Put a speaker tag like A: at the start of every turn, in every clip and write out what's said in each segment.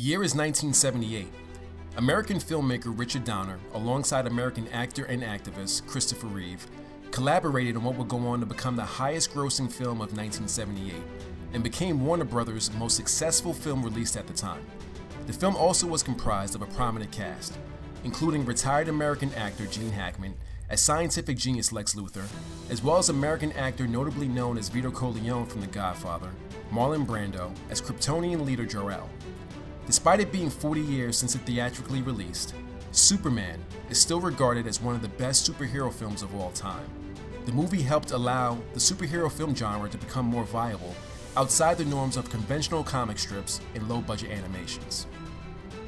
A: year is 1978. American filmmaker Richard Donner, alongside American actor and activist Christopher Reeve, collaborated on what would go on to become the highest-grossing film of 1978 and became Warner Brothers' most successful film released at the time. The film also was comprised of a prominent cast, including retired American actor Gene Hackman as scientific genius Lex Luthor, as well as American actor notably known as Vito Corleone from The Godfather, Marlon Brando as Kryptonian leader Zor-El. Despite it being 40 years since it theatrically released, Superman is still regarded as one of the best superhero films of all time. The movie helped allow the superhero film genre to become more viable outside the norms of conventional comic strips and low-budget animations.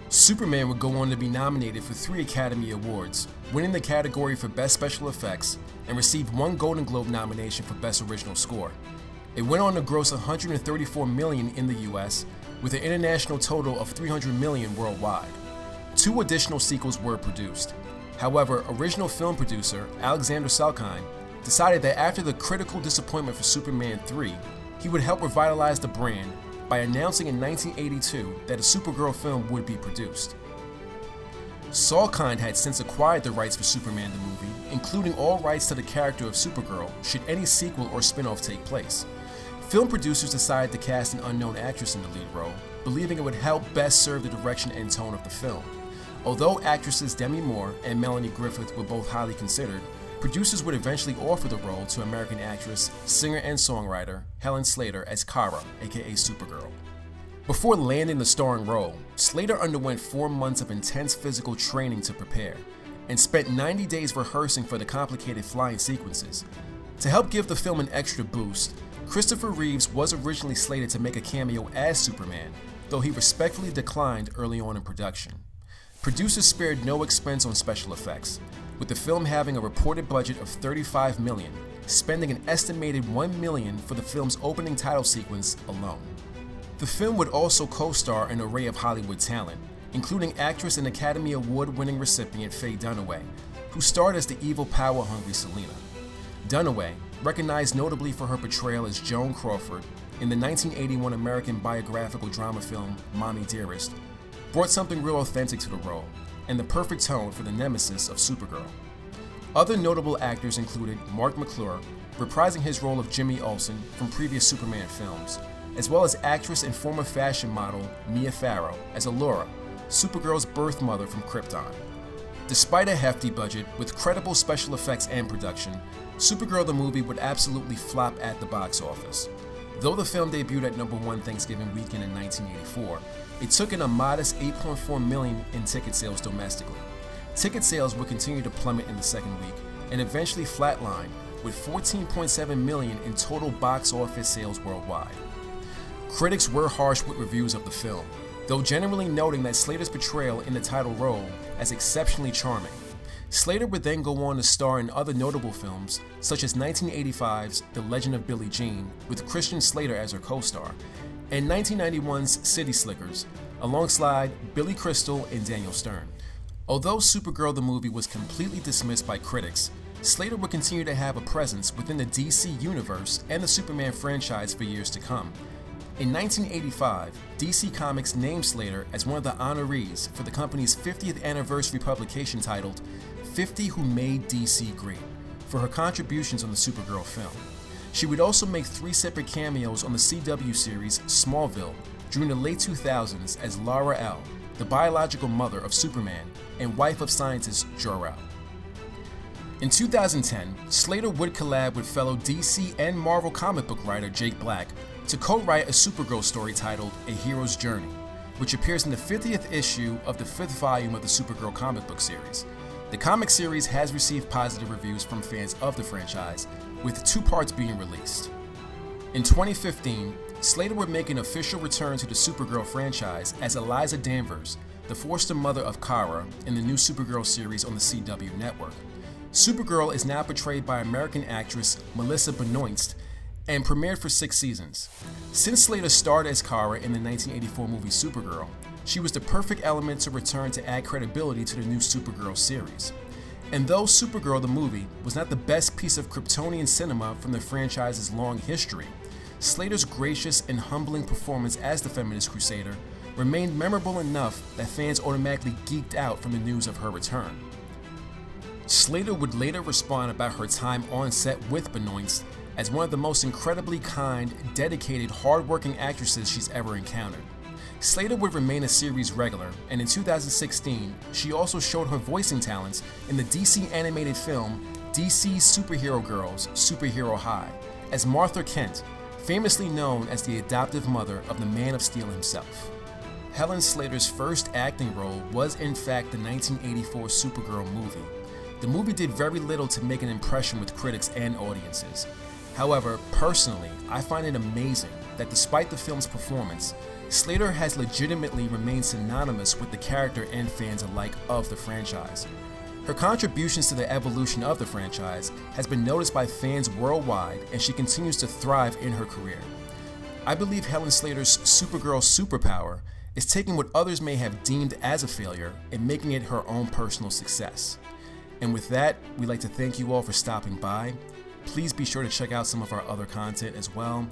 A: Superman would go on to be nominated for 3 Academy Awards, winning the category for Best Special Effects, and received 1 Golden Globe nomination for Best Original Score. It went on to gross $134 million in the US, with an international total of $300 million worldwide. 2 additional sequels were produced. However, original film producer Alexander Salkind decided that after the critical disappointment for Superman 3, he would help revitalize the brand by announcing in 1982 that a Supergirl film would be produced. Salkind had since acquired the rights for Superman the movie, including all rights to the character of Supergirl should any sequel or spin-off take place. Film producers decided to cast an unknown actress in the lead role, believing it would help best serve the direction and tone of the film. Although actresses Demi Moore and Melanie Griffith were both highly considered, producers would eventually offer the role to American actress, singer and songwriter Helen Slater as Kara, aka Supergirl. Before landing the starring role, Slater underwent 4 months of intense physical training to prepare, and spent 90 days rehearsing for the complicated flying sequences. To help give the film an extra boost, Christopher Reeves was originally slated to make a cameo as Superman, though he respectfully declined early on in production. Producers spared no expense on special effects, with the film having a reported budget of $35 million, spending an estimated $1 million for the film's opening title sequence alone. The film would also co-star an array of Hollywood talent, including actress and Academy Award-winning recipient Faye Dunaway, who starred as the evil power-hungry Selina. Dunaway, recognized notably for her portrayal as Joan Crawford in the 1981 American biographical drama film Mommy Dearest, brought something real authentic to the role, and the perfect tone for the nemesis of Supergirl. Other notable actors included Mark McClure, reprising his role of Jimmy Olsen from previous Superman films, as well as actress and former fashion model Mia Farrow as Allura, Supergirl's birth mother from Krypton. Despite a hefty budget with credible special effects and production, Supergirl the movie would absolutely flop at the box office. Though the film debuted at #1 Thanksgiving weekend in 1984, it took in a modest $8.4 million in ticket sales domestically. Ticket sales would continue to plummet in the second week and eventually flatline with $14.7 million in total box office sales worldwide. Critics were harsh with reviews of the film, though generally noting that Slater's portrayal in the title role as exceptionally charming. Slater would then go on to star in other notable films, such as 1985's The Legend of Billie Jean, with Christian Slater as her co-star, and 1991's City Slickers, alongside Billy Crystal and Daniel Stern. Although Supergirl the movie was completely dismissed by critics, Slater would continue to have a presence within the DC universe and the Superman franchise for years to come. In 1985, DC Comics named Slater as one of the honorees for the company's 50th anniversary publication titled 50 Who Made DC Great, for her contributions on the Supergirl film. She would also make 3 separate cameos on the CW series Smallville during the late 2000s as Lara El, the biological mother of Superman and wife of scientist Jor-El. In 2010, Slater would collab with fellow DC and Marvel comic book writer Jake Black to co-write a Supergirl story titled A Hero's Journey, which appears in the 50th issue of the 5th volume of the Supergirl comic book series. The comic series has received positive reviews from fans of the franchise, with 2 parts being released. In 2015, Slater would make an official return to the Supergirl franchise as Eliza Danvers, the foster mother of Kara in the new Supergirl series on the CW network. Supergirl is now portrayed by American actress Melissa Benoist and premiered for 6 seasons. Since Slater starred as Kara in the 1984 movie Supergirl, she was the perfect element to return to add credibility to the new Supergirl series. And though Supergirl the movie was not the best piece of Kryptonian cinema from the franchise's long history, Slater's gracious and humbling performance as the feminist crusader remained memorable enough that fans automatically geeked out from the news of her return. Slater would later respond about her time on set with Benoist as one of the most incredibly kind, dedicated, hard-working actresses she's ever encountered. Slater would remain a series regular, and in 2016, she also showed her voicing talents in the DC animated film DC's Superhero Girls Superhero High as Martha Kent, famously known as the adoptive mother of the Man of Steel himself. Helen Slater's first acting role was in fact the 1984 Supergirl movie. The movie did very little to make an impression with critics and audiences. However, personally, I find it amazing that despite the film's performance, Slater has legitimately remained synonymous with the character and fans alike of the franchise. Her contributions to the evolution of the franchise has been noticed by fans worldwide, and she continues to thrive in her career. I believe Helen Slater's Supergirl superpower is taking what others may have deemed as a failure and making it her own personal success. And with that, we'd like to thank you all for stopping by. Please be sure to check out some of our other content as well.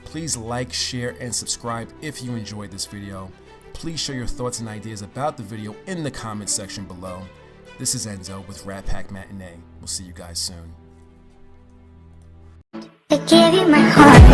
A: Please like, share, and subscribe if you enjoyed this video. Please share your thoughts and ideas about the video in the comments section below. This is Enzo with Pack Matinee. We'll see you guys soon.
B: I gave you my heart.